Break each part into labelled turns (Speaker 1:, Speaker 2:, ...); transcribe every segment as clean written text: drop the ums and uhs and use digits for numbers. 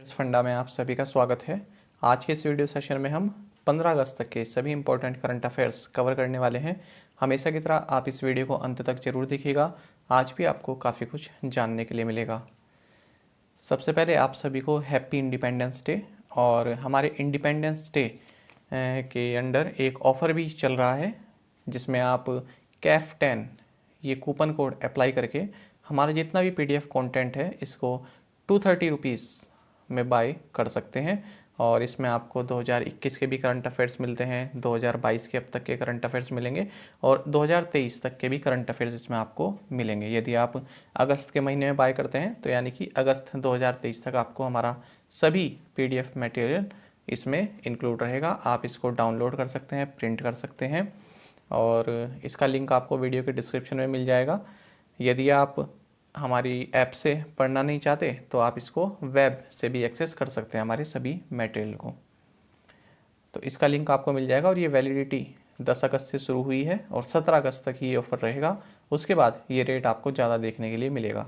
Speaker 1: फंडा में आप सभी का स्वागत है। आज के इस वीडियो सेशन में हम 15 अगस्त तक के सभी इंपॉर्टेंट करंट अफेयर्स कवर करने वाले हैं। हमेशा की तरह आप इस वीडियो को अंत तक जरूर देखिएगा। आज भी आपको काफ़ी कुछ जानने के लिए मिलेगा। सबसे पहले आप सभी को हैप्पी इंडिपेंडेंस डे। और हमारे इंडिपेंडेंस डे के अंडर एक ऑफ़र भी चल रहा है जिसमें आप कैफ 10 ये कूपन कोड अप्लाई करके हमारा जितना भी PDF कंटेंट है इसको 230 रुपीज़ में बाय कर सकते हैं। और इसमें आपको 2021 के भी करंट अफेयर्स मिलते हैं, 2022 के अब तक के करंट अफेयर्स मिलेंगे और 2023 तक के भी करंट अफेयर्स इसमें आपको मिलेंगे। यदि आप अगस्त के महीने में बाय करते हैं तो यानी कि अगस्त 2023 तक आपको हमारा सभी PDF मटेरियल इसमें इंक्लूड रहेगा। आप इसको डाउनलोड कर सकते हैं, प्रिंट कर सकते हैं और इसका लिंक आपको वीडियो के डिस्क्रिप्शन में मिल जाएगा। यदि आप हमारी ऐप से पढ़ना नहीं चाहते तो आप इसको वेब से भी एक्सेस कर सकते हैं हमारे सभी मटेरियल को। तो इसका लिंक आपको मिल जाएगा और ये वैलिडिटी 10 अगस्त से शुरू हुई है और 17 अगस्त तक ये ऑफ़र रहेगा। उसके बाद ये रेट आपको ज़्यादा देखने के लिए मिलेगा।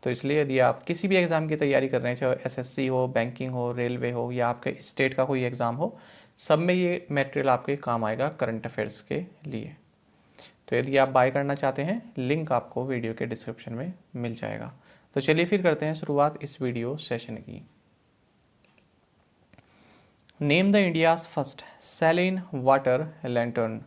Speaker 1: तो इसलिए यदि आप किसी भी एग्ज़ाम की तैयारी कर रहे हैं, चाहे SSC हो, बैंकिंग हो, रेलवे हो या आपके स्टेट का कोई एग्ज़ाम हो, सब में ये मटेरियल आपके काम आएगा करंट अफेयर्स के लिए। तो यदि आप बाय करना चाहते हैं लिंक आपको वीडियो के डिस्क्रिप्शन में मिल जाएगा। तो चलिए फिर करते हैं शुरुआत इस वीडियो सेशन की। Name the India's first saline water lantern.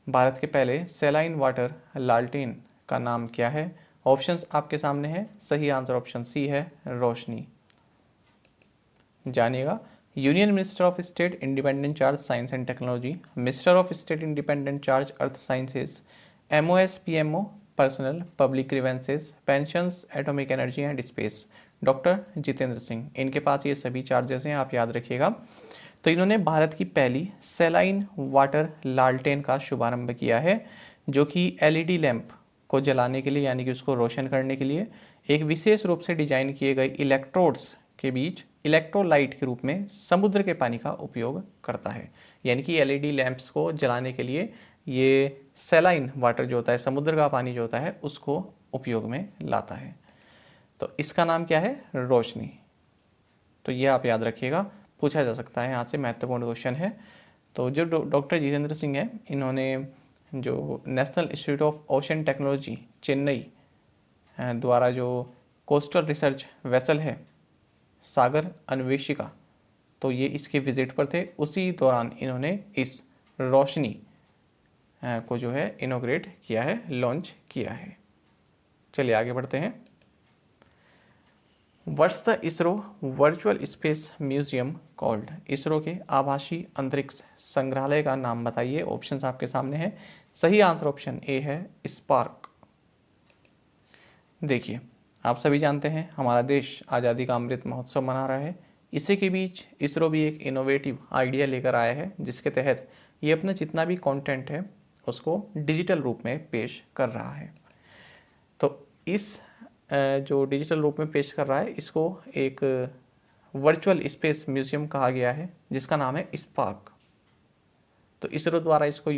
Speaker 1: Bharat के पहले सैलाइन वाटर लालटेन का नाम क्या है? ऑप्शंस आपके सामने है। सही आंसर ऑप्शन सी है, रोशनी। जानिएगा। Union minister of state independent charge science and technology, minister of state independent charge earth sciences, MOS PMO personal public grievances, pensions, atomic energy and space, doctor Jitendra Singh. इनके पास ये सभी चार्जेस हैं, आप याद रखिएगा। तो इन्होंने भारत की पहली सैलाइन वाटर लालटेन का शुभारंभ किया है जो कि LED लैंप को जलाने के लिए यानी कि उसको रोशन करने के लिए एक विशेष रूप से डिजाइन किए गए इलेक्ट्रोड्स के बीच इलेक्ट्रोलाइट के रूप में समुद्र के पानी का उपयोग करता है। यानी कि LED लैंप्स को जलाने के लिए ये सैलाइन वाटर जो होता है, समुद्र का पानी जो होता है, उसको उपयोग में लाता है। तो इसका नाम क्या है? रोशनी। तो ये आप याद रखिएगा, पूछा जा सकता है, यहाँ से महत्वपूर्ण क्वेश्चन है। तो जो डॉक्टर जितेंद्र सिंह हैं, इन्होंने जो national institute of ocean technology Chennai द्वारा जो कोस्टल रिसर्च वेसल है सागर अन्वेषिका, तो ये इसके विजिट पर थे। उसी दौरान इन्होंने इस रोशनी को जो है इनोग्रेट किया है, लॉन्च किया है। चलिए आगे बढ़ते हैं। What's the ISRO virtual space museum called? ISRO के आभासी अंतरिक्ष संग्रहालय का नाम बताइए। ऑप्शंस आपके सामने हैं। सही आंसर ऑप्शन ए है, स्पार्क। देखिए, आप सभी जानते हैं हमारा देश आज़ादी का अमृत महोत्सव मना रहा है। इसी के बीच इसरो भी एक इनोवेटिव आइडिया लेकर आया है जिसके तहत ये अपना जितना भी कंटेंट है उसको डिजिटल रूप में पेश कर रहा है। तो इस जो डिजिटल रूप में पेश कर रहा है इसको एक वर्चुअल स्पेस म्यूजियम कहा गया है जिसका नाम है स्पार्क। तो इसरो द्वारा इसको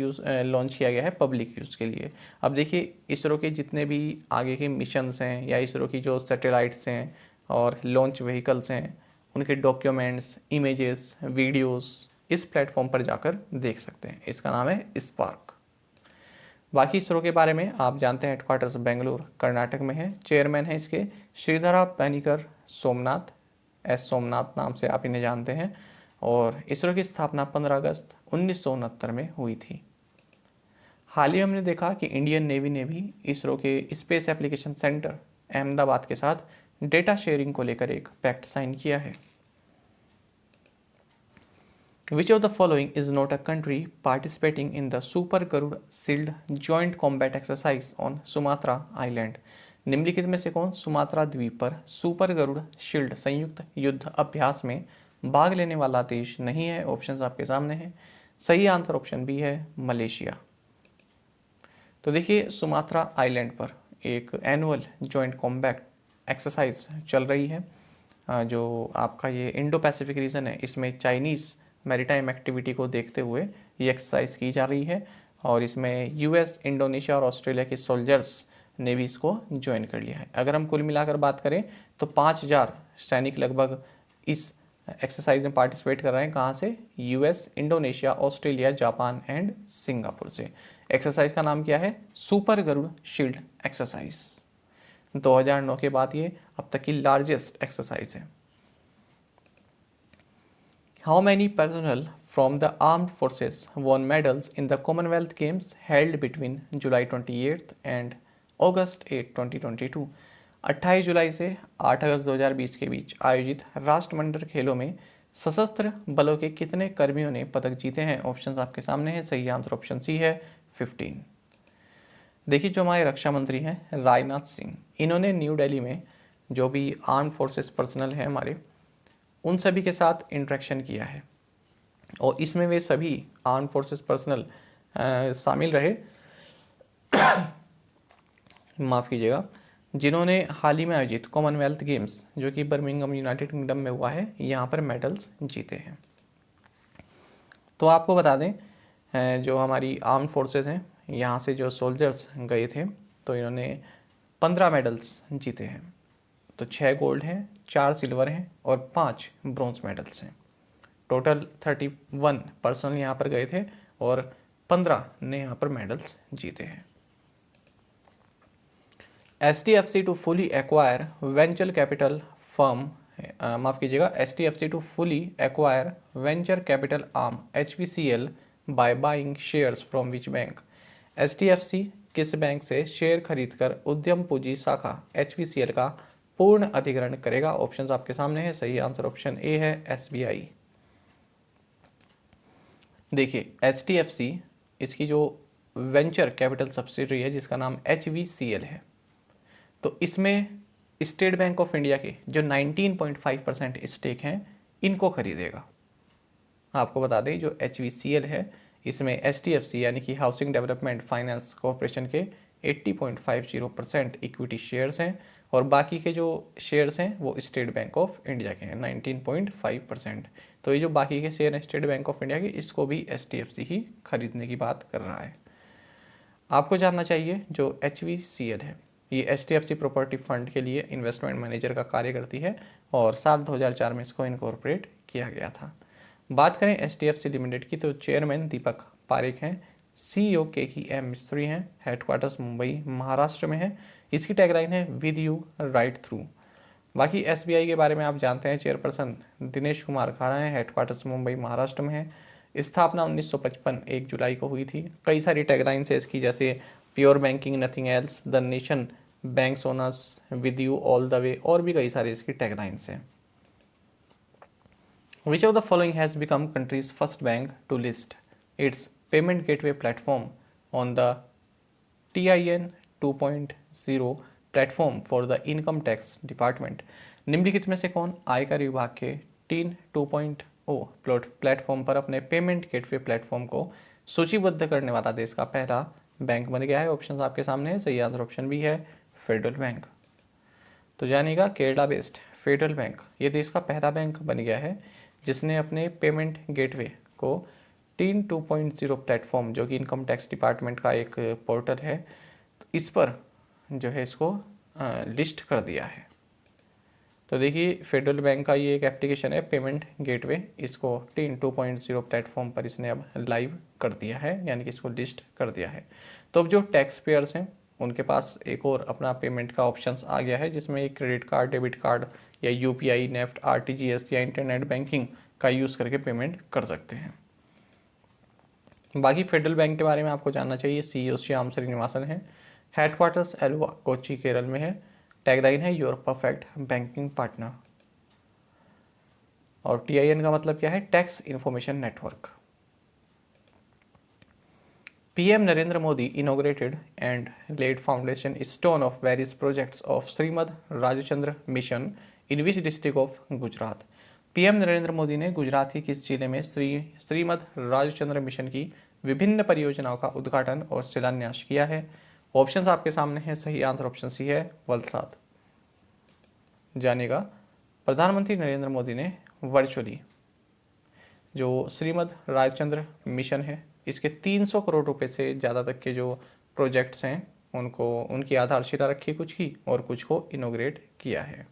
Speaker 1: लॉन्च किया गया है पब्लिक यूज़ के लिए। अब देखिए, इसरो के जितने भी आगे के मिशंस हैं या इसरो की जो सैटेलाइट्स हैं और लॉन्च व्हीकल्स हैं, उनके डॉक्यूमेंट्स, इमेजेस, वीडियोस इस प्लेटफॉर्म पर जाकर देख सकते हैं। इसका नाम है स्पार्क। बाकी इसरो के बारे में आप जानते हैं, हेडक्वार्टर्स बेंगलुरु कर्नाटक में है। चेयरमैन है इसके श्रीधरा पैनिकर सोमनाथ, सोमनाथ नाम से आप इन्हें जानते हैं। और इसरो की स्थापना 15 अगस्त 1969 में हुई थी। हाल ही हमने देखा कि इंडियन नेवी ने भी इसरो के स्पेस एप्लीकेशन सेंटर अहमदाबाद के साथ डेटा शेयरिंग को लेकर एक पैक्ट साइन किया है। Which of the following is not a country participating in the Super Garuda Shield Joint Combat Exercise on Sumatra Island? निम्नलिखित में से कौन सुमात्रा द्वीप पर सुपर गरुड़ शील्ड संयुक्त युद्ध अभ्यास में भाग लेने वाला देश नहीं है? ऑप्शंस आपके सामने हैं। सही आंसर ऑप्शन बी है, मलेशिया। तो देखिए, सुमात्रा आइलैंड पर एक एनुअल जॉइंट कॉम्बैट एक्सरसाइज चल रही है जो आपका ये इंडो पैसिफिक रीजन है, इसमें चाइनीज़ मैरीटाइम एक्टिविटी को देखते हुए ये एक्सरसाइज की जा रही है। और इसमें US, इंडोनेशिया और ऑस्ट्रेलिया के सोल्जर्स ने भी इसको ज्वाइन कर लिया है। अगर हम कुल मिलाकर बात करें तो 5000 सैनिक लगभग इस एक्सरसाइज में पार्टिसिपेट कर रहे हैं। कहाँ से? US, Indonesia, Australia, Japan and Singapore से। एक्सरसाइज का नाम क्या है? Super Garuda shield exercise. 2009 के बाद ये अब तक की लार्जेस्ट एक्सरसाइज है। How many personnel from the armed forces won medals in the Commonwealth Games held between July 28 and August 8, 2022? 28 जुलाई से 8 अगस्त 2020 के बीच आयोजित राष्ट्रमंडल खेलों में सशस्त्र बलों के कितने कर्मियों ने पदक जीते हैं? ऑप्शंस आपके सामने हैं। सही आंसर ऑप्शन सी है, 15। देखिए, जो हमारे रक्षा मंत्री हैं राजनाथ सिंह, इन्होंने न्यू दिल्ली में जो भी आर्म फोर्सेस पर्सनल हैं हमारे, उन सभी के साथ इंटरेक्शन किया है और इसमें वे सभी आर्म फोर्सेस पर्सनल शामिल रहे, माफ़ कीजिएगा, जिन्होंने हाल ही में आयोजित कॉमनवेल्थ गेम्स जो कि बर्मिंघम यूनाइटेड किंगडम में हुआ है, यहाँ पर मेडल्स जीते हैं। तो आपको बता दें, जो हमारी आर्म फोर्सेस हैं, यहाँ से जो सोल्जर्स गए थे तो इन्होंने 15 मेडल्स जीते हैं। तो 6 गोल्ड हैं, 4 सिल्वर हैं और 5 ब्रॉन्ज मेडल्स हैं। टोटल 31 पर्सन यहाँ पर गए थे और 15 ने यहाँ पर मेडल्स जीते हैं। HDFC to fully acquire venture capital firm, माफ़ कीजिएगा, HDFC to fully acquire venture capital arm HVCL by buying shares from which bank? HDFC किस बैंक से शेयर खरीदकर उद्यम पूंजी शाखा HVCL का पूर्ण अधिग्रहण करेगा? ऑप्शंस आपके सामने है। सही आंसर ऑप्शन ए है, SBI। देखिए, HDFC इसकी जो वेंचर कैपिटल सब्सिडरी है जिसका नाम HVCL है, तो इसमें स्टेट बैंक ऑफ इंडिया के जो 19.5% स्टेक हैं इनको खरीदेगा। आपको बता दें, जो HVCL है इसमें HDFC यानी कि हाउसिंग डेवलपमेंट फाइनेंस कॉरपोरेशन के 80.50% इक्विटी शेयर्स हैं और बाकी के जो शेयर्स हैं वो स्टेट बैंक ऑफ इंडिया के हैं 19.5%। तो ये जो बाकी के शेयर हैं स्टेट बैंक ऑफ इंडिया के, इसको भी HDFC ही खरीदने की बात कर रहा है। आपको जानना चाहिए, जो HVCL है ये HDFC प्रॉपर्टी फंड के लिए इन्वेस्टमेंट मैनेजर का कार्य करती है और साल 2004 में इसको इनकॉर्पोरेट किया गया था। बात करें HDFC लिमिटेड की, तो चेयरमैन दीपक पारेख हैं, CEO KM मिस्त्री हैं, हेडक्वार्टर्स मुंबई महाराष्ट्र में है। इसकी टैगलाइन है विद यू राइट थ्रू। बाकी SBI के बारे में आप जानते हैं, चेयरपर्सन दिनेश कुमार खारा हैं, हेडक्वार्टर्स मुंबई महाराष्ट्र में है। स्थापना 1955 1 जुलाई को हुई थी। कई सारी टैगलाइन्स है इसकी, जैसे pure banking nothing else, the nation banks owners, with you all the way, और भी कई सारी इसकी टैगलाइन्स हैं। Which of the following has become country's first bank to list its payment gateway platform on the TIN 2.0 platform for the income tax department? निम्नलिखित में से कौन आयकर विभाग के TIN 2.0 प्लेटफॉर्म पर अपने पेमेंट गेटवे प्लेटफॉर्म को सूचीबद्ध करने वाला देश का पहला बैंक बन गया है? ऑप्शन आपके सामने है। सही आंसर ऑप्शन बी है, फेडरल बैंक। तो जानिएगा, केरला बेस्ड फेडरल बैंक ये देश का पहला बैंक बन गया है जिसने अपने पेमेंट गेटवे को TIN 2.0 प्लेटफॉर्म, जो कि इनकम टैक्स डिपार्टमेंट का एक पोर्टल है, तो इस पर जो है इसको लिस्ट कर दिया है। तो देखिए, फेडरल बैंक का ये एक एप्लीकेशन है पेमेंट गेटवे, इसको TIN 2.0 प्लेटफॉर्म पर इसने अब लाइव कर दिया है, यानी कि इसको लिस्ट कर दिया है। तो अब जो टैक्स पेयर्स हैं उनके पास एक और अपना पेमेंट का ऑप्शंस आ गया है, जिसमें एक क्रेडिट कार्ड, डेबिट कार्ड या UPI, नेफ्ट, RTGS या इंटरनेट बैंकिंग का यूज़ करके पेमेंट कर सकते हैं। बाकी फेडरल बैंक के बारे में आपको जानना चाहिए, CEO श्याम श्रीनिवासन है, हेडक्वार्टर्स एल्वा कोची केरल में है, टैगलाइन है योर परफेक्ट बैंकिंग पार्टनर, और TIN का मतलब क्या है? Tax information network. PM Narendra Modi inaugurated and laid foundation stone of various projects of Srimad Rajchandra Mission in which district of Gujarat? PM Narendra Modi ने गुजरात के किस जिले में श्रीमद राजचंद्र मिशन की विभिन्न परियोजनाओं का उद्घाटन और शिलान्यास किया है? ऑप्शंस आपके सामने हैं। सही आंसर ऑप्शन सी है, वलसाड। जानेगा, प्रधानमंत्री नरेंद्र मोदी ने वर्चुअली जो श्रीमद राजचंद्र मिशन है इसके 300 करोड़ रुपए से ज़्यादा तक के जो प्रोजेक्ट्स हैं उनको, उनकी आधारशिला रखी कुछ की और कुछ को इनोग्रेट किया है।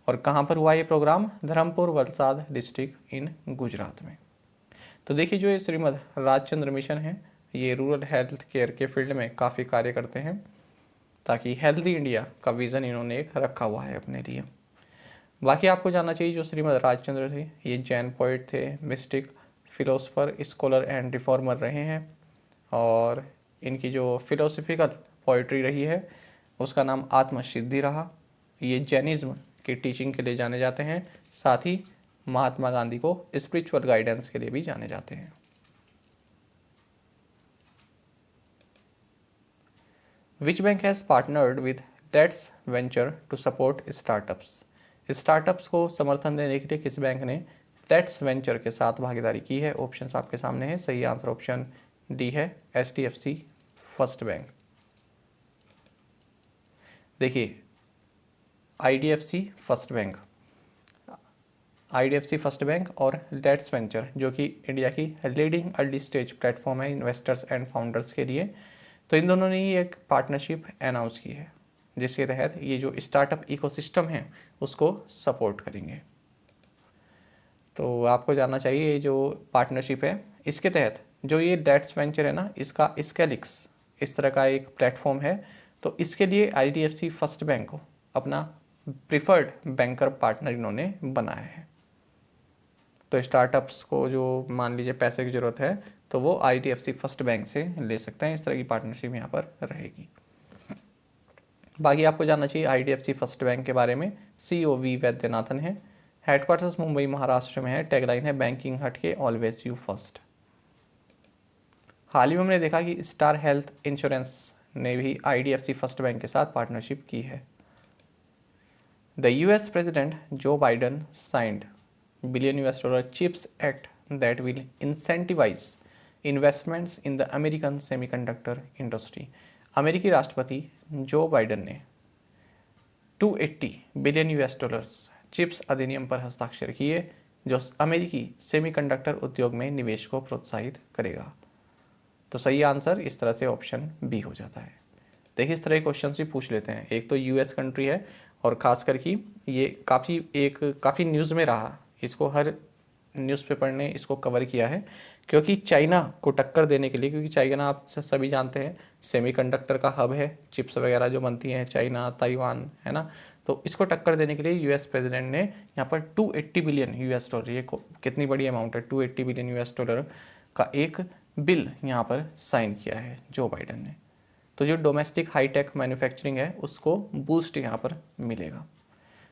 Speaker 1: और कहाँ पर हुआ ये program? Dharampur Valsad district in Gujarat में। तो देखिए जो ये श्रीमद राजचंद्र मिशन है ये रूरल हेल्थ केयर के फील्ड में काफ़ी कार्य करते हैं, ताकि हेल्दी इंडिया का विज़न इन्होंने एक रखा हुआ है अपने लिए। बाकी आपको जानना चाहिए जो श्रीमद राजचंद्र थे ये जैन पोइट थे, mistake, philosopher, scholar and reformer रहे हैं, और इनकी जो फिलोसफिकल पोइट्री रही है उसका नाम आत्मसिद्धि रहा। ये जैनिज्म की टीचिंग के लिए जाने जाते हैं, साथ ही महात्मा गांधी को स्पिरिचुअल गाइडेंस के लिए भी जाने जाते हैं। Which bank has partnered with Let's Venture to support startups? Startups को समर्थन देने के लिए किस बैंक ने लेट्स वेंचर के साथ भागीदारी की है? ऑप्शंस आपके सामने है। सही आंसर ऑप्शन डी है, HDFC फर्स्ट बैंक। देखिए IDFC first bank, IDFC first bank और लेट्स वेंचर जो कि इंडिया की लीडिंग अर्ली स्टेज प्लेटफॉर्म है इन्वेस्टर्स एंड फाउंडर्स के लिए, तो इन दोनों ने ही एक पार्टनरशिप अनाउंस की है जिसके तहत ये जो स्टार्टअप इकोसिस्टम है उसको सपोर्ट करेंगे। तो आपको जानना चाहिए ये जो पार्टनरशिप है इसके तहत जो ये लेट्स वेंचर है ना, इसका स्केलिक्स इस तरह का एक प्लेटफॉर्म है, तो इसके लिए IDFC फर्स्ट बैंक को अपना प्रिफर्ड बैंकर पार्टनर इन्होंने बनाया है। तो स्टार्टअप्स को जो मान लीजिए पैसे की ज़रूरत है तो वो IDFC फर्स्ट बैंक से ले सकते हैं। इस तरह की पार्टनरशिप यहाँ पर रहेगी। बाकी आपको जानना चाहिए IDFC फर्स्ट बैंक के बारे में। COV वैद्यनाथन है, हेडक्वार्टर्स मुंबई महाराष्ट्र में है, टैगलाइन है बैंकिंग हट के ऑलवेज यू फर्स्ट। हाल ही में हमने देखा कि स्टार हेल्थ इंश्योरेंस ने भी IDFC फर्स्ट बैंक के साथ पार्टनरशिप की है। द US प्रेसिडेंट जो Biden signed billion US dollar CHIPS Act that will incentivize investments in the American semiconductor industry. अमेरिकी राष्ट्रपति जो बाइडन ने 280 बिलियन US डॉलर्स चिप्स अधिनियम पर हस्ताक्षर किए जो अमेरिकी सेमीकंडक्टर उद्योग में निवेश को प्रोत्साहित करेगा। तो सही आंसर इस तरह से ऑप्शन बी हो जाता है। देखिए इस तरह के क्वेश्चन भी पूछ लेते हैं। एक तो US कंट्री है और ख़ास करके ये काफ़ी न्यूज़ में रहा, इसको हर न्यूज़पेपर ने इसको कवर किया है, क्योंकि चाइना को टक्कर देने के लिए, क्योंकि चाइना आप सभी जानते हैं सेमीकंडक्टर का हब है, चिप्स वगैरह जो बनती हैं चाइना, ताइवान, है ना। तो इसको टक्कर देने के लिए US प्रेसिडेंट ने यहाँ पर 280 बिलियन US डॉलर, ये कितनी बड़ी अमाउंट है, 280 बिलियन US डॉलर का एक बिल यहाँ पर साइन किया है जो बाइडन ने। तो जो डोमेस्टिक हाईटेक मैन्युफैक्चरिंग है उसको बूस्ट यहाँ पर मिलेगा।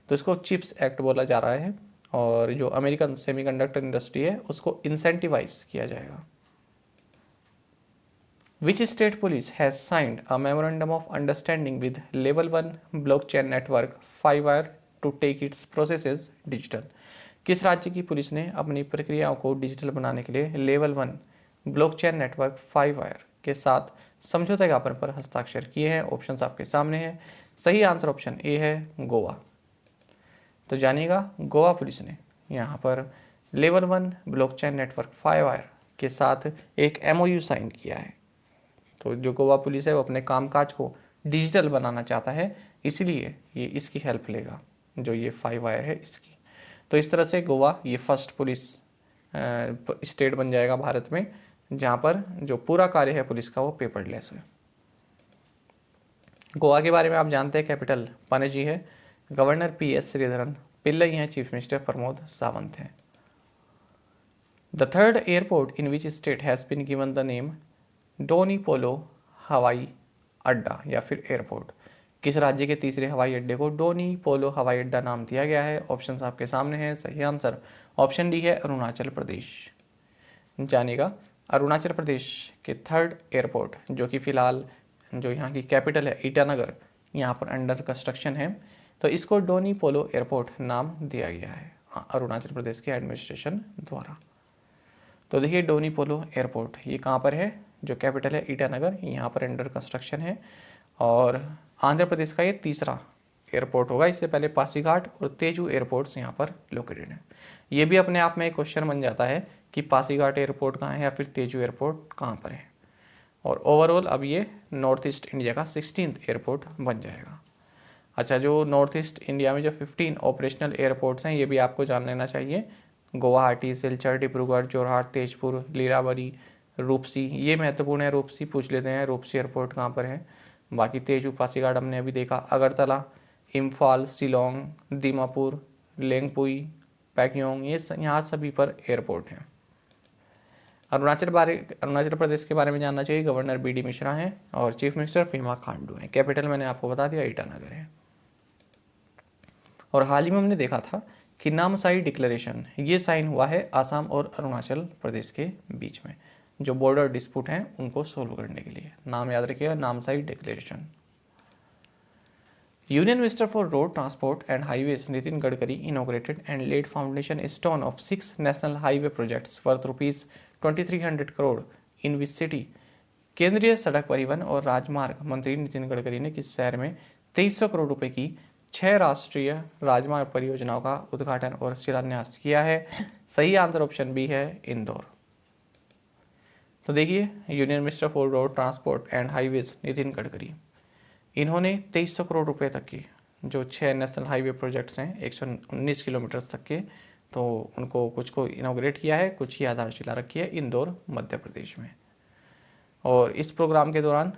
Speaker 1: तो इसको चिप्स एक्ट बोला जा रहा है, और जो अमेरिकन सेमीकंडक्टर इंडस्ट्री है उसको इंसेंटिवाइज किया जाएगा। Which state police has signed a memorandum of understanding with level 1 blockchain network 5Wire to take its processes digital? किस राज्य की पुलिस ने अपनी प्रक्रियाओं को डिजिटल बनाने के लिए लेवल 1 ब्लॉकचेन नेटवर्क 5Wire के साथ समझौता ज्ञापन पर हस्ताक्षर किए हैं? ऑप्शंस आपके सामने हैं। सही आंसर ऑप्शन ए है, गोवा। तो जानिएगा गोवा पुलिस ने यहाँ पर लेवल 1 ब्लॉकचेन नेटवर्क 5Wire के साथ एक MOU साइन किया है। तो जो गोवा पुलिस है वो अपने कामकाज को डिजिटल बनाना चाहता है, इसलिए ये इसकी हेल्प लेगा, जो ये 5Wire है इसकी। तो इस तरह से गोवा ये फर्स्ट पुलिस स्टेट बन जाएगा भारत में जहाँ पर जो पूरा कार्य है पुलिस का वो पेपरलेस है। गोवा के बारे में आप जानते हैं कैपिटल पणजी है, गवर्नर PS श्रीधरन पिल्लई हैं, चीफ मिनिस्टर प्रमोद सावंत हैं। The third airport in which state has been given the name Donyi Polo हवाई अड्डा या फिर एयरपोर्ट? किस राज्य के तीसरे हवाई अड्डे को डोनी पोलो हवाई अड्डा नाम दिया गया है? ऑप्शंस आपके सामने हैं। सही आंसर ऑप्शन डी है, अरुणाचल प्रदेश। जानिएगा अरुणाचल प्रदेश के थर्ड एयरपोर्ट जो कि फ़िलहाल जो यहाँ की कैपिटल है ईटानगर, यहाँ पर अंडर कंस्ट्रक्शन है, तो इसको डोनी पोलो एयरपोर्ट नाम दिया गया है अरुणाचल प्रदेश के एडमिनिस्ट्रेशन द्वारा। तो देखिए डोनी पोलो एयरपोर्ट ये कहाँ पर है, जो कैपिटल है ईटानगर, यहाँ पर अंडर कंस्ट्रक्शन है, और आंध्र प्रदेश का ये तीसरा एयरपोर्ट होगा। इससे पहले पासीघाट और तेजू एयरपोर्ट्स यहाँ पर लोकेटेड हैं। ये भी अपने आप में एक क्वेश्चन बन जाता है कि पासीघाट एयरपोर्ट कहाँ है या फिर तेजू एयरपोर्ट कहाँ पर है। और ओवरऑल अब ये नॉर्थ ईस्ट इंडिया का 16th एयरपोर्ट बन जाएगा। अच्छा, जो नॉर्थ ईस्ट इंडिया में जो 15 ऑपरेशनल एयरपोर्ट्स हैं ये भी आपको जान लेना चाहिए। गुवाहाटी, सिलचर, डिब्रूगढ़, जोरहाट, तेजपुर, लीलावरी, रूपसी, ये महत्वपूर्ण है। रूपसी पूछ लेते हैं, रूपसी एयरपोर्ट कहाँ पर है। बाकी तेजू, पासीघाट हमने अभी देखा। अगरतला, इम्फाल, शिलोंग, दीमापुर, लेंगपुई, पैक्योंग, ये यहाँ सभी पर एयरपोर्ट हैं। अरुणाचल प्रदेश के बारे में जानना चाहिए। Governor BD. मिश्रा हैं और चीफ मिनिस्टर पेमा खांडू हैं। कैपिटल मैंने आपको बता दिया, ईटानगर है। और हाल ही में हमने देखा था कि नामसाई डिक्लेरेशन ये साइन हुआ है आसाम और अरुणाचल प्रदेश के बीच में, जो बॉर्डर डिस्प्यूट हैं उनको सोल्व करने के लिए। नाम याद रखिएगा, Namsai declaration. Union minister for road transport and highways Nitin Gadkari inaugurated and laid foundation stone of 6 national highway projects worth ₹2300 crore in which city. केंद्रीय सड़क परिवहन और राजमार्ग मंत्री नितिन गडकरी ने किस शहर में 2300 करोड़ रुपए की 6 राष्ट्रीय राजमार्ग परियोजनाओं का उद्घाटन और शिलान्यास किया है? सही आंसर ऑप्शन बी है, इंदौर। तो देखिए, union minister for road transport and highways Nitin Gadkari, इन्होंने 2300 करोड़ रुपए तक की जो 6 नेशनल हाईवे प्रोजेक्ट्स हैं 119 किलोमीटर तक के, तो उनको कुछ को इनॉग्रेट किया है, कुछ की आधारशिला रखी है इंदौर मध्य प्रदेश में। और इस प्रोग्राम के दौरान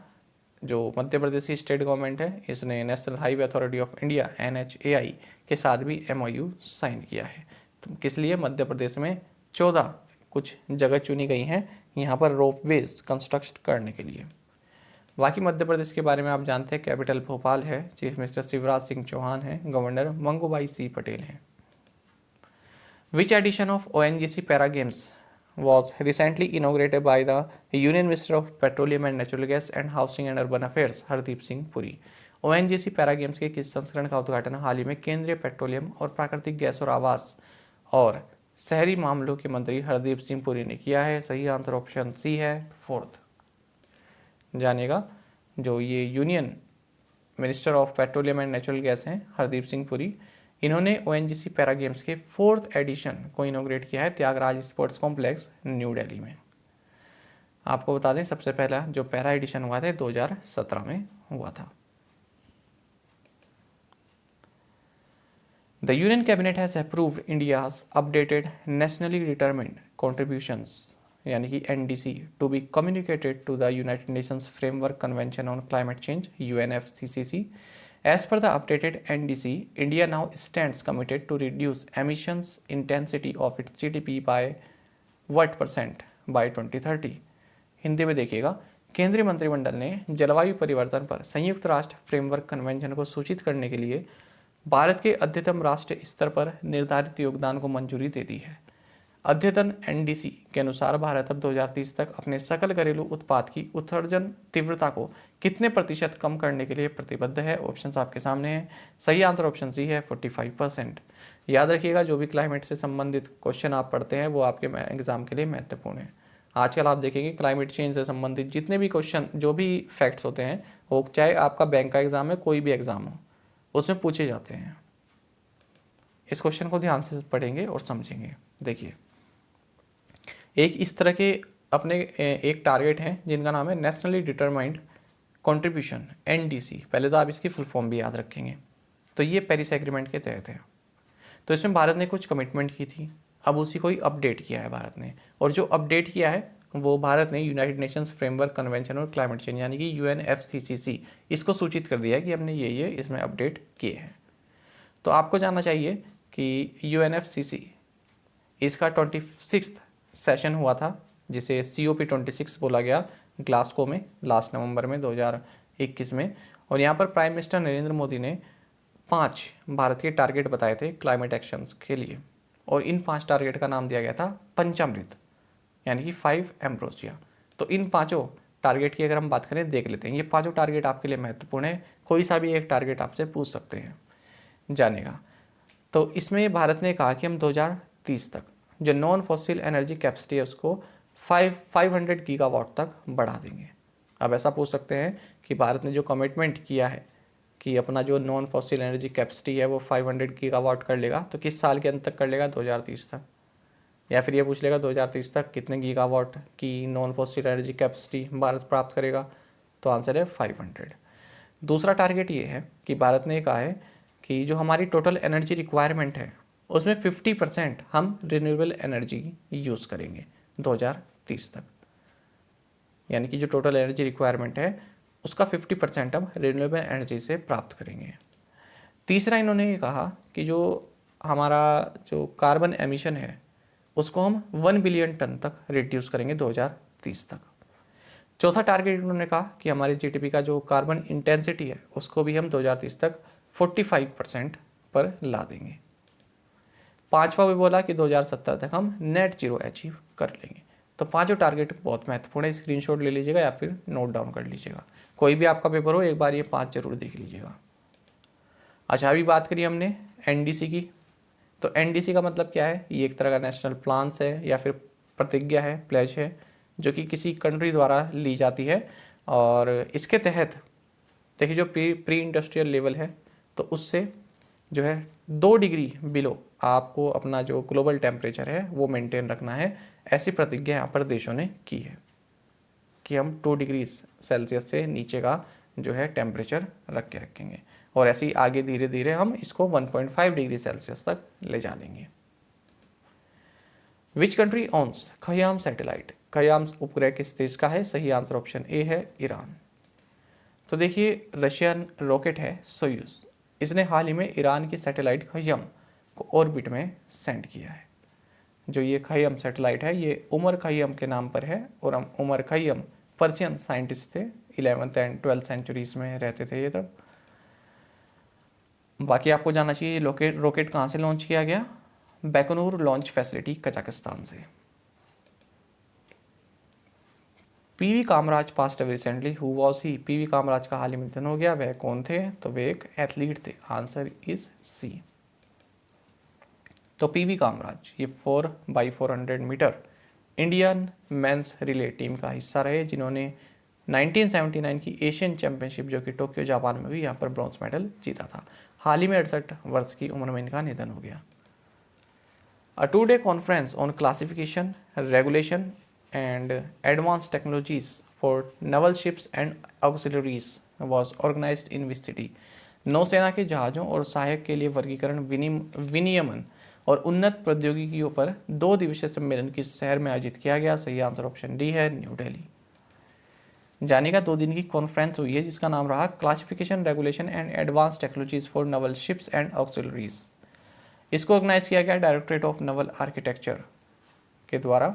Speaker 1: जो मध्य प्रदेश की स्टेट गवर्नमेंट है, इसने national highway authority of India NHAI के साथ भी MOU साइन किया है। तो किस लिए? मध्य प्रदेश में 14 कुछ जगह चुनी गई हैं यहाँ पर रोपवेज कंस्ट्रक्ट करने के लिए। बाकी मध्य प्रदेश के बारे में आप जानते हैं, कैपिटल भोपाल है, चीफ मिनिस्टर शिवराज सिंह चौहान है, गवर्नर मंगूभाई सी पटेल हैं। Which edition of ONGC para games was recently inaugurated by the Union Minister of Petroleum and Natural Gas and Housing and Urban Affairs Hardeep Singh Puri. ONGC para games के किस संस्करण का उद्घाटन हाल ही में केंद्रीय पेट्रोलियम और प्राकृतिक गैस और आवास और शहरी मामलों के मंत्री हरदीप सिंह पुरी ने किया है? सही आंसर ऑप्शन सी है, 4th। जानिएगा, जो ये union minister of petroleum and natural gas हैं हरदीप सिंह पुरी, इन्होंने ONGC पैरा गेम्स के 4th एडिशन को इनोग्रेट किया है Thyagaraj sports complex new Delhi में। आपको बता दें, सबसे पहला जो पैरा एडिशन हुआ था 2017 में हुआ था। The union cabinet has approved India's updated nationally determined contributions यानी कि NDC to be communicated to the United Nations framework convention on climate change UNFCCC। As per the updated NDC, India now stands committed to reduce emissions intensity of its GDP by what % by 2030। Hindi में देखिएगा, केंद्रीय मंत्रिमंडल ने जलवायु परिवर्तन पर संयुक्त राष्ट्र फ्रेमवर्क कन्वेंशन को सूचित करने के लिए भारत के अद्यतन राष्ट्रीय स्तर पर निर्धारित योगदान को मंजूरी दे दी है। अद्यतन NDC के अनुसार भारत अब 2030 तक अपने सकल घरेलू उत्पाद की उत्सर्जन तीव्रता को कितने % कम करने के लिए प्रतिबद्ध है? ऑप्शंस आपके सामने हैं। सही आंसर ऑप्शन सी है, 45%। याद रखिएगा, जो भी क्लाइमेट से संबंधित क्वेश्चन आप पढ़ते हैं वो आपके एग्जाम के लिए महत्वपूर्ण है। आजकल आप देखेंगे क्लाइमेट चेंज से संबंधित जितने भी क्वेश्चन, जो भी फैक्ट्स होते हैं, वो चाहे आपका बैंक का एग्जाम है, कोई भी एग्जाम हो, उसमें पूछे जाते हैं। इस क्वेश्चन को ध्यान से पढ़ेंगे और समझेंगे। देखिए, एक इस तरह के अपने एक टारगेट हैं जिनका नाम है नेशनली डिटरमाइंड कंट्रीब्यूशन NDC। पहले तो आप इसकी फुल फॉर्म भी याद रखेंगे। तो ये पेरिस एग्रीमेंट के तहत है। तो इसमें भारत ने कुछ कमिटमेंट की थी, अब उसी को ही अपडेट किया है भारत ने। और जो अपडेट किया है वो भारत ने यूनाइटेड नेशंस फ्रेमवर्क कन्वेंशन और क्लाइमेट चेंज यानी कि UNFCCC इसको सूचित कर दिया है कि हमने ये इसमें अपडेट किए हैं। तो आपको जानना चाहिए कि UNFCCC इसका 26th सेशन हुआ था, जिसे COP26 बोला गया, ग्लासगो में लास्ट नवंबर में 2021 में। और यहाँ पर प्राइम मिनिस्टर नरेंद्र मोदी ने 5 भारत के टारगेट बताए थे क्लाइमेट एक्शंस के लिए। और इन 5 टारगेट का नाम दिया गया था पंचामृत, यानी कि 5 एम्ब्रोसिया। तो इन 5 टारगेट की अगर हम बात करें, देख लेते हैं। ये 5 टारगेट आपके लिए महत्वपूर्ण है, कोई सा भी एक टारगेट आपसे पूछ सकते हैं, जानेगा। तो इसमें भारत ने कहा कि हम 2030 तक जो नॉन फॉसिल एनर्जी कैपेसिटी है उसको 500 गीगावाट तक बढ़ा देंगे। अब ऐसा पूछ सकते हैं कि भारत ने जो कमिटमेंट किया है कि अपना जो नॉन फॉसिल एनर्जी कैपेसिटी है वो 500 गीगावाट कर लेगा, तो किस साल के अंत तक कर लेगा? 2030 तक। या फिर ये पूछ लेगा 2030 तक कितने गीगावाट की non fossil energy capacity Bharat प्राप्त करेगा? तो आंसर है 500। दूसरा टारगेट ये है कि भारत ने कहा है कि जो हमारी टोटल एनर्जी रिक्वायरमेंट है उसमें 50% हम रिन्यूएबल एनर्जी यूज़ करेंगे 2030 तक, यानी कि जो टोटल एनर्जी रिक्वायरमेंट है उसका 50% हम रिन्यूएबल एनर्जी से प्राप्त करेंगे। तीसरा इन्होंने ये कहा कि जो हमारा जो कार्बन एमिशन है उसको हम 1 बिलियन टन तक रिड्यूस करेंगे 2030 तक। चौथा टारगेट इन्होंने कहा कि हमारे जीडीपी का जो कार्बन इंटेंसिटी है उसको भी हम 2030 तक 45% पर ला देंगे। पांचवा भी बोला कि 2070 तक हम नेट जीरो अचीव कर लेंगे। तो पांचों टारगेट बहुत महत्वपूर्ण है, स्क्रीनशॉट ले लीजिएगा या फिर नोट डाउन कर लीजिएगा। कोई भी आपका पेपर हो एक बार ये 5 जरूर देख लीजिएगा। अच्छा, अभी बात करिए हमने एनडीसी की। तो एनडीसी का मतलब क्या है? ये एक तरह का नेशनल प्लान्स है या फिर प्रतिज्ञा है, प्लेज है, जो कि किसी कंट्री द्वारा ली जाती है। और इसके तहत देखिए जो प्री इंडस्ट्रियल लेवल है तो उससे जो है 2 डिग्री बिलो आपको अपना जो ग्लोबल टेम्परेचर है वो मेंटेन रखना है। ऐसी प्रतिज्ञा यहाँ पर देशों ने की है कि हम 2 डिग्री सेल्सियस से नीचे का जो है टेम्परेचर रख के रखेंगे, और ऐसे ही आगे धीरे धीरे हम इसको 1.5 डिग्री सेल्सियस तक ले जा लेंगे। Which country owns Khayyam satellite? Khayyam उपग्रह किस देश का है? सही आंसर ऑप्शन ए है, ईरान। तो देखिए रशियन रॉकेट है सोयूज, इसने हाल ही में ईरान की सैटेलाइट खयाम को ऑर्बिट में सेंड किया है। जो ये खयाम सैटेलाइट है ये उमर खयाम के नाम पर है, और हम उमर खयाम पर्शियन साइंटिस्ट थे, 11th एंड 12th सेंचुरीज में रहते थे ये तब। बाकी आपको जानना चाहिए रॉकेट कहाँ से लॉन्च किया गया? बैकनूर लॉन्च फैसिलिटी कजाकिस्तान से। PV Kamaraj passed away recently, who was he? PV Kamaraj का हाल ही में निधन हो गया, वह कौन थे? तो वे एक एथलीट थे, आंसर इज सी। तो पीवी कामराज ये 4x400 metre Indian men's relay team का हिस्सा रहे, जिन्होंने 1979 की एशियन चैंपियनशिप जो कि टोक्यो जापान में हुई यहाँ पर ब्रॉन्ज मेडल जीता था। हाल ही में 68 वर्ष की उम्र में इनका निधन हो गया। A 2-day conference on classification, regulation and advanced technologies for naval ships and auxiliaries was organized in which city? नौसेना के जहाज़ों और सहायक के लिए वर्गीकरण, विनियमन और उन्नत प्रौद्योगिकियों पर 2 दिवसीय सम्मेलन किस शहर में आयोजित किया गया? सही आंसर ऑप्शन डी है, न्यू दिल्ली। जानेगा 2 दिन की कॉन्फ्रेंस हुई है जिसका नाम रहा classification, regulation and advance technologies for Naval ships and auxiliaries. इसको ऑर्गेनाइज किया गया डायरेक्टरेट ऑफ नवल आर्किटेक्चर के द्वारा,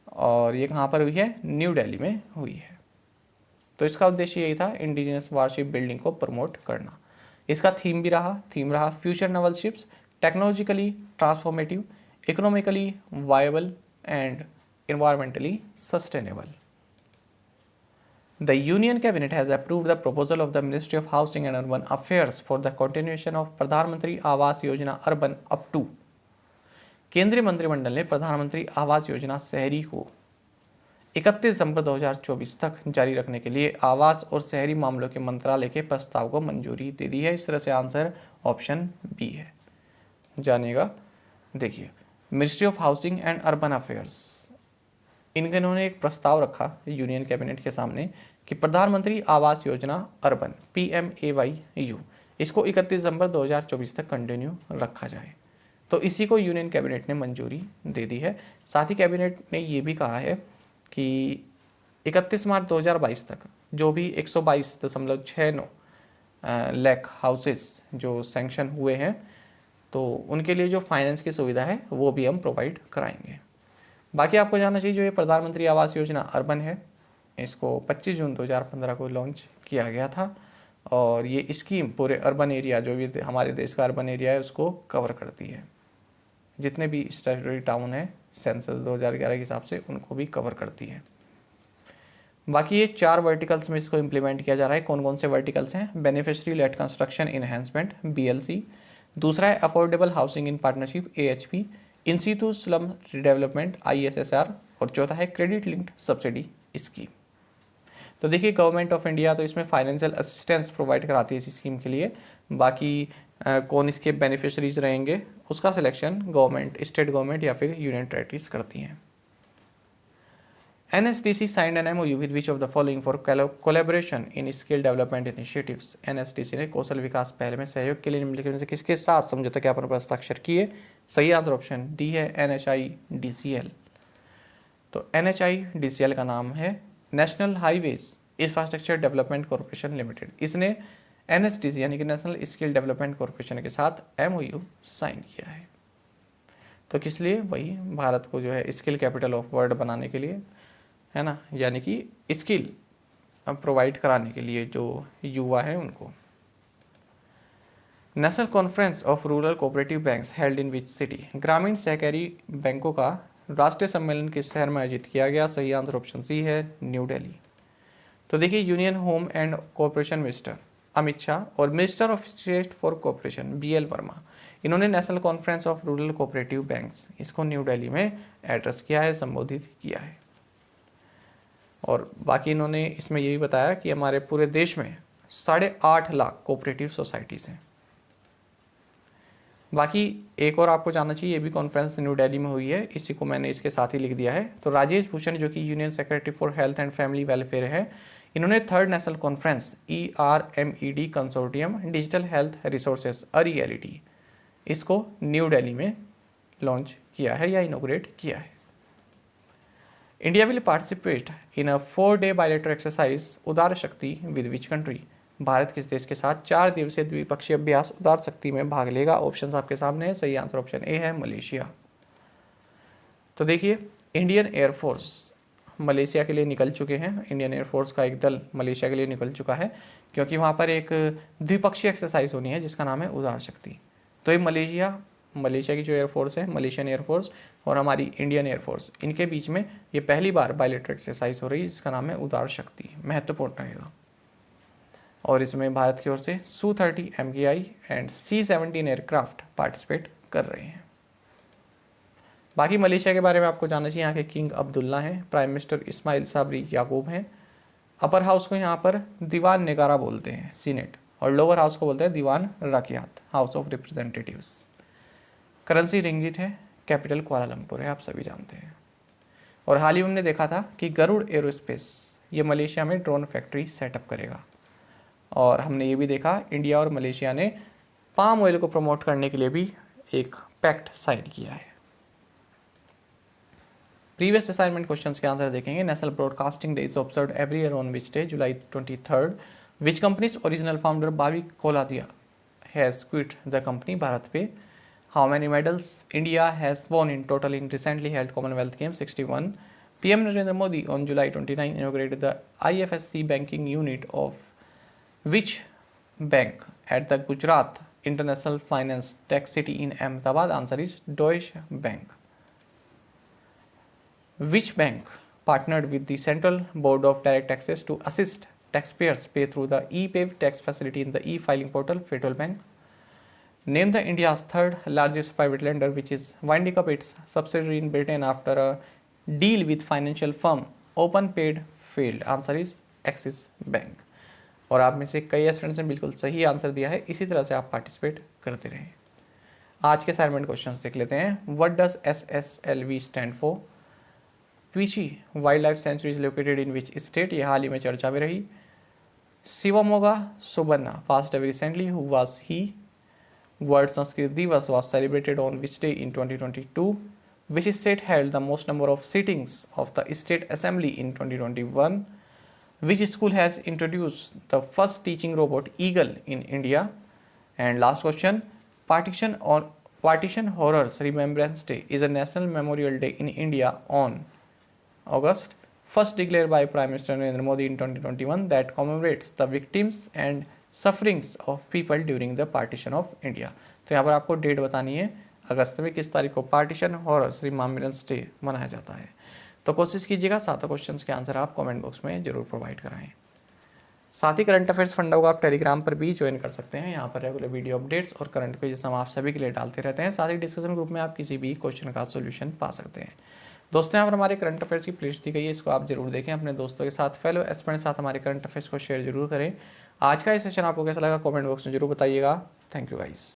Speaker 1: और ये कहाँ पर हुई है? न्यू दिल्ली में हुई है। तो इसका उद्देश्य यही था इंडिजिनस वारशिप बिल्डिंग को प्रमोट करना। इसका थीम रहा future Naval ships, technologically transformative, economically viable and environmentally sustainable. The Union Cabinet has approved the proposal of the Ministry of Housing and Urban Affairs for the continuation of प्रधानमंत्री Awas Yojana urban up to. केंद्रीय मंत्रिमंडल ने प्रधानमंत्री आवास योजना शहरी को 31 दिसंबर 2024 तक जारी रखने के लिए आवास और शहरी मामलों के मंत्रालय के प्रस्ताव को मंजूरी दे दी है। इस तरह से आंसर ऑप्शन बी है। जानिएगा, देखिए ministry of housing and urban affairs, इन्होंने एक प्रस्ताव रखा यूनियन कैबिनेट के सामने कि प्रधानमंत्री आवास योजना अर्बन PMAYU इसको 31 दिसंबर 2024 तक कंटिन्यू रखा जाए। तो इसी को यूनियन कैबिनेट ने मंजूरी दे दी है। साथ ही कैबिनेट ने ये भी कहा है कि 31 मार्च 2022 तक जो भी 122.69 लाख हाउसेस जो सैंक्शन हुए हैं तो उनके लिए जो फाइनेंस की सुविधा है वो भी हम प्रोवाइड कराएंगे। बाकी आपको जानना चाहिए जो ये प्रधानमंत्री आवास योजना अर्बन है इसको 25 जून 2015 को लॉन्च किया गया था, और ये स्कीम पूरे अर्बन एरिया जो भी हमारे देश का अर्बन एरिया है उसको कवर करती है। जितने भी स्टैट्यूटरी टाउन है सेंसस 2011 के हिसाब से उनको भी कवर करती है। बाकी ये 4 वर्टिकल्स में इसको इम्प्लीमेंट किया जा रहा है। कौन कौन से वर्टिकल्स हैं? Beneficiary led construction enhancement BLC, दूसरा है affordable housing in partnership AHP, in situ slum redevelopment ISSR, और चौथा है क्रेडिट लिंक्ड सब्सिडी स्कीम। तो देखिए गवर्नमेंट ऑफ इंडिया तो इसमें फाइनेंशियल असिस्टेंस प्रोवाइड कराती है इस स्कीम के लिए। बाकी कौन इसके बेनिफिशरीज रहेंगे उसका सिलेक्शन गवर्नमेंट, स्टेट गवर्नमेंट या फिर यूनियन टेरिटरीज करती हैं। NSDC signed an MOU with which of the following for collaboration in skill development initiatives। NSDC ने कौशल विकास पहल में सहयोग के लिए निम्नलिखित में से किसके साथ समझौता ज्ञापन पर हस्ताक्षर किए? सही आंसर ऑप्शन डी है, NHIDCL। तो NHIDCL का नाम है national highways infrastructure development corporation limited. इसने NSDC यानी कि नेशनल स्किल डेवलपमेंट कॉरपोरेशन के साथ MOU साइन किया है। तो किस लिए? वही भारत को जो है स्किल कैपिटल ऑफ वर्ल्ड बनाने के लिए, है ना, यानी कि स्किल प्रोवाइड कराने के लिए जो युवा है उनको। National conference of rural cooperative banks held in which city. ग्रामीण सहकारी बैंकों का राष्ट्रीय सम्मेलन किस शहर में आयोजित किया गया? सही आंसर ऑप्शन सी है, न्यू दिल्ली। तो देखिए, union home and cooperation minister Amit Shah और minister of state for cooperation BL Verma, इन्होंने national conference of rural cooperative banks इसको न्यू दिल्ली में एड्रेस किया है, संबोधित किया है। और बाकी इन्होंने इसमें यही बताया कि हमारे पूरे देश में 8.5 लाख कोऑपरेटिव सोसाइटीज़ हैं। बाकी एक और आपको जानना चाहिए, ये भी कॉन्फ्रेंस न्यू दिल्ली में हुई है, इसी को मैंने इसके साथ ही लिख दिया है। तो राजेश भूषण जो कि union secretary for health and family welfare है, इन्होंने 3rd national conference ERMED consortium digital health resources RELT इसको न्यू दिल्ली में लॉन्च किया है या इनोग्रेट किया है। India will participate in a 4-day bilateral exercise उदार शक्ति विद विच कंट्री। भारत किस देश के साथ 4 दिवसीय द्विपक्षीय अभ्यास उदार शक्ति में भाग लेगा? ऑप्शन आपके सामने है, सही आंसर ऑप्शन ए है, मलेशिया। तो देखिए, इंडियन एयरफोर्स मलेशिया के लिए निकल चुके हैं। इंडियन एयरफोर्स का एक दल मलेशिया के लिए निकल चुका है, क्योंकि वहाँ पर एक द्विपक्षीय एक्सरसाइज होनी है जिसका नाम है उदार शक्ति। तो ये मलेशिया की जो एयरफोर्स है, मलेशियन एयरफोर्स और हमारी इंडियन एयरफोर्स, इनके बीच में ये पहली बार बायलैटरल एक्सरसाइज हो रही है जिसका नाम है उदार शक्ति। महत्वपूर्ण रहेगा। और इसमें भारत की ओर से Su-30 MKI and C-17 aircraft participate कर रहे हैं। बाकी मलेशिया के बारे में आपको जानना चाहिए, यहाँ के किंग अब्दुल्ला हैं, प्राइम मिनिस्टर इस्माइल साबरी याकूब हैं। अपर हाउस को यहाँ पर दीवान नेगारा बोलते हैं, सीनेट, और लोअर हाउस को बोलते हैं Dewan Rakyat, house of representatives. Currency ringgit है, कैपिटल कुआलालंपुर है, आप सभी जानते हैं। और हाल ही में हमने देखा था कि गरुड़ एरोस्पेस ये मलेशिया में ड्रोन फैक्ट्री सेटअप करेगा। और हमने ये भी देखा, इंडिया और मलेशिया ने पाम ऑयल को प्रमोट करने के लिए भी एक पैक्ट साइन किया है। प्रीवियस असाइनमेंट क्वेश्चंस के आंसर देखेंगे। National broadcasting day is observed every year on which day? July 23rd। Which company's original founder Bhavik Koladiya has quit the company? BharatPe. How many medals India has won in total in recently held Commonwealth Games? 61। PM Narendra Modi on July 29 inaugurated the IFSC banking unit of which bank at the Gujarat International Finance Tech City in Ahmedabad? Answer is Deutsche Bank. Which bank partnered with the Central Board of Direct Taxes to assist taxpayers pay through the e-Pay tax facility in the e-filing portal? Federal Bank. Name the India's 3rd largest private lender which is winding up its subsidiary in Britain after a deal with financial firm OpenPaid failed? Answer is Axis Bank. और आप में से कई students ने बिल्कुल सही answer दिया है, इसी तरह से आप पार्टिसिपेट करते रहें। आज के असाइनमेंट क्वेश्चंस देख लेते हैं। What does SSLV stand for? क्विची wildlife sanctuary is located in which state? ये हाल ही में चर्चा में रही। Shivamogga Subbanna passed away recently, who was he? World Sanskrit दिवस was celebrated on which day in 2022? Which state held the most number of sittings of the state assembly in 2021? Which school has introduced the first teaching robot Eagle in India? And last question, Partition Horrors Remembrance Day is a national memorial day in India on August 1st, declared by Prime Minister Narendra Modi in 2021, that commemorates the victims and sufferings of people during the partition of India. तो यहाँ पर आपको date बतानी है, अगस्त में किस तारीख को पार्टीशन हॉरर्स रिमेम्बरेंस डे मनाया जाता है। तो कोशिश कीजिएगा सातों क्वेश्चंस के आंसर आप कमेंट बॉक्स में जरूर प्रोवाइड कराएं। साथ ही करंट अफेयर्स फंडा को आप टेलीग्राम पर भी ज्वाइन कर सकते हैं। यहाँ पर रेगुलर वीडियो अपडेट्स और करंट क्विज़ हम आप सभी के लिए डालते रहते हैं। साथ ही डिस्कशन ग्रुप में आप किसी भी क्वेश्चन का सोल्यूशन पा सकते हैं। दोस्तों, यहाँ पर हमारे करंट अफेयर्स की प्लेलिस्ट दी गई है, इसको आप जरूर देखें। अपने दोस्तों के साथ, फेलो एस्पिरेंट के साथ हमारे करंट अफेयर्स को शेयर जरूर करें। आज का ये सेशन आपको कैसा लगा कमेंट बॉक्स में जरूर बताइएगा। Thank you guys.